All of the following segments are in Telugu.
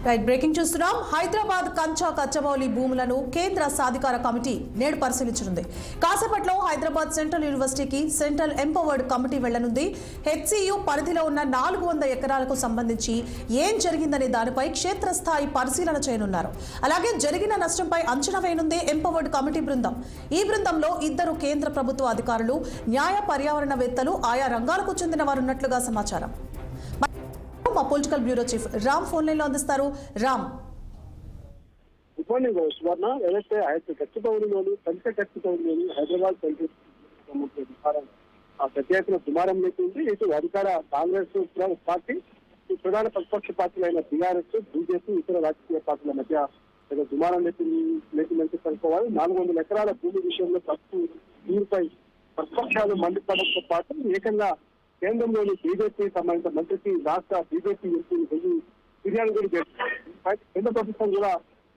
రైట్ బ్రేకింగ్ చూస్తున్నాం. హైదరాబాద్ కంచా కచ్చమౌలి భూములను కేంద్ర సాధికార కమిటీ నేడు పరిశీలించనుంది. కాసేపట్లో హైదరాబాద్ సెంట్రల్ యూనివర్సిటీకి సెంట్రల్ ఎంపవర్డ్ కమిటీ వెళ్లనుంది. హెచ్సియు పరిధిలో ఉన్న 400 ఎకరాలకు సంబంధించి ఏం జరిగిందనే దానిపై క్షేత్రస్థాయి పరిశీలన చేయనున్నారు. అలాగే జరిగిన నష్టంపై అంచనా వేయనుంది ఎంపవర్డ్ కమిటీ బృందం. ఈ బృందంలో 2 కేంద్ర ప్రభుత్వ అధికారులు, న్యాయ పర్యావరణవేత్తలు, ఆయా రంగాలకు చెందిన వారు ఉన్నట్లుగా సమాచారం. మా political bureau chief Ram phone line లో అందిస్తారు. రామ్, సువర్ణ, ఏదైతే ఖచ్చితంలోని పంచకచ్చితంలోని హైదరాబాద్ పెద్ద ఎత్తున దుమారం లేకుంది. ఇటు అధికార కాంగ్రెస్ పార్టీ, ప్రధాన ప్రతిపక్ష పార్టీలైన టీఆర్ఎస్, బీజేపీ, ఇతర రాజకీయ పార్టీల మధ్య దుమారం లేకుందని కనుక్కోవాలి. 400 ఎకరాల భూమి విషయంలో దీనిపై ప్రతిపక్షాలు మండిపడంతో పాటు ఏకంగా కేంద్రంలోని బీజేపీ సంబంధించిన మంత్రికి రాష్ట్ర బీజేపీ ఎంపీలు వెళ్ళి ఫిర్యాదు కూడా చేస్తారు. కేంద్ర ప్రభుత్వం కూడా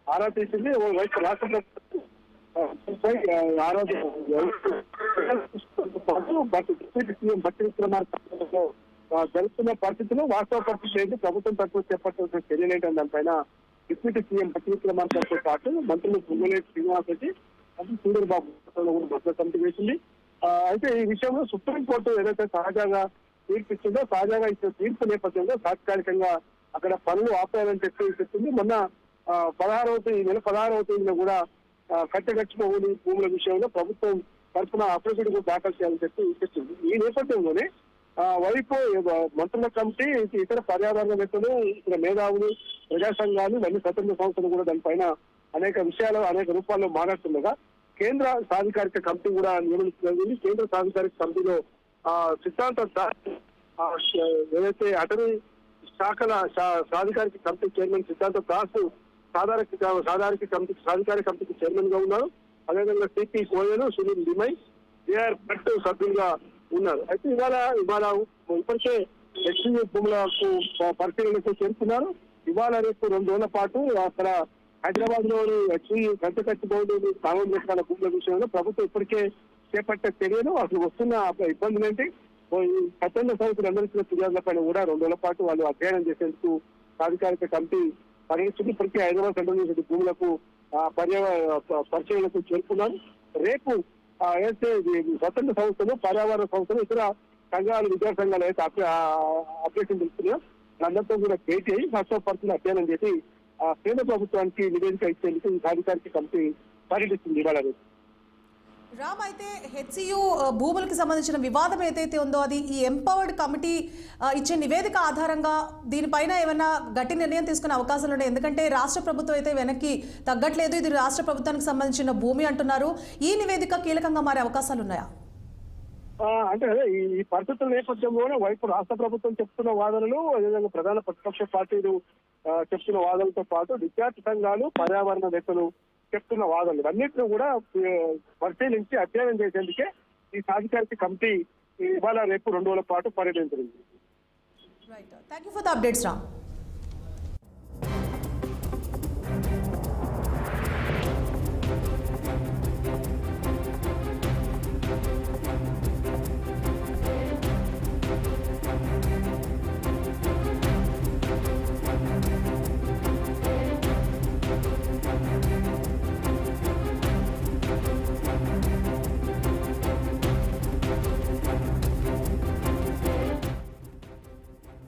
ఆరా తీసింది. వైపు రాష్ట్ర ప్రభుత్వం సీఎం బట్టి విక్రమార్కలో జరుగుతున్న పరిస్థితుల్లో వాస్తవ పరిస్థితి ఏంటి, ప్రభుత్వం తరఫున చేపట్టాల్సిన చర్యలు ఏంటని దానిపైన డిప్యూటీ సీఎం బట్టి విక్రమార్కతో పాటు మంత్రులు పొంగులేటి శ్రీనివాస్ రెడ్డి, మంత్రి సూర్యబాబు కూడా భద్రత కమిటీ వేసింది. అయితే ఈ విషయంలో సుప్రీంకోర్టు ఏదైతే సహజంగా తీర్పిచ్చిందో, సహజంగా ఇచ్చిన తీర్పు నేపథ్యంలో తాత్కాలికంగా అక్కడ పనులు ఆపేయాలని చెప్పింది. మొన్న ఈ నెల 16వ తేదీన కూడా కట్టగచ్చిపోని భూముల విషయంలో ప్రభుత్వం తరఫున అఫిడవిట్ కూడా దాఖలు చేయాలని చెప్పింది. ఈ నేపథ్యంలోనే వైపు మంత్రుల కమిటీ, ఇతర పర్యావరణవేత్తలు, ఇతర మేధావులు, ప్రజా సంఘాలు, అన్ని స్వతంత్ర సంస్థలు కూడా దానిపైన అనేక విషయాలు, అనేక రూపాల్లో మాట్లాడుతుండగా కేంద్ర సాధికారిక కమిటీ కూడా నియమించగలిగింది. కేంద్ర సాధికారిక కమిటీలో సిద్ధాంత ఏదైతే అటవీ శాఖల సాధికారిక కమిటీ చైర్మన్ సిద్ధాంత దాస్ సాధారిక కమిటీకి చైర్మన్ గా ఉన్నారు. అదేవిధంగా సిపి కోయలు, సునీల్ లిమై, ఏఆర్ భట్ సభ్యులుగా ఉన్నారు. అయితే ఇవాళ ఇప్పటికే హెచ్సియు భూములకు పరిశీలనకు చేరుతున్నారు. ఇవాళ రేపు 2 రోజుల పాటు అక్కడ హైదరాబాద్ లోని హెచ్సియు గంటకచ్చిపోయి సాగులు చేసిన భూముల విషయంలో ప్రభుత్వం ఇప్పటికే చేపట్టే చర్యలు, అసలు వస్తున్న ఇబ్బందులు ఏంటి, స్వతంత్ర సంస్థలు అందరికీ ఫిర్యాదుల పైన కూడా 2 రోజుల పాటు వాళ్ళు అధ్యయనం చేసేందుకు సాధికారిక కమిటీ పరిగణిస్తుంది. ఇప్పటికే హైదరాబాద్ సెంట్రల్ యూనివర్సిటీ భూములకు పరిశీలనకు చేరుకున్నారు. రేపు అయితే స్వతంత్ర సంస్థలు, పర్యావరణ సంస్థలు, ఇతర సంఘాలు, విద్యా సంఘాలు అయితే అప్డేషన్ తెలుస్తున్నాయో అందరితో కూడా భేటీ అయ్యి వాస్తవ పరిస్థితిని అధ్యయనం చేసి కేంద్ర ప్రభుత్వానికి నివేదిక ఇచ్చేందుకు సాధికారిక కమిటీ పర్యటిస్తుంది ఇవాళ. రామ్, అయితే హెచ్సియు భూములకు సంబంధించిన వివాదం ఏదైతే ఉందో అది ఈ ఎంపవర్డ్ కమిటీ ఇచ్చే నివేదిక ఆధారంగా దీనిపైన ఏమైనా గట్టి నిర్ణయం తీసుకునే అవకాశాలు ఉన్నాయి? ఎందుకంటే రాష్ట్ర ప్రభుత్వం అయితే వెనక్కి తగ్గట్లేదు, ఇది రాష్ట్ర ప్రభుత్వానికి సంబంధించిన భూమి అంటున్నారు. ఈ నివేదిక కీలకంగా మారే అవకాశాలు ఉన్నాయా? అంటే ఈ పరిస్థితుల నేపథ్యంలోనే వైపు రాష్ట్ర ప్రభుత్వం చెప్తున్న వాదనలు, అదేవిధంగా ప్రధాన ప్రతిపక్ష పార్టీలు చెప్తున్న వాదనలతో పాటు విద్యార్థి సంఘాలు, పర్యావరణవేత్తలు చెప్తున్న వాదనలు అన్నింటినీ కూడా పరిశీలించి అధ్యయనం చేసేందుకే ఈ సాధికారిక కమిటీ ఇవాళ రేపు 2 రోజుల పాటు పర్యటించనుంది. Right, thank you for the updates Ram.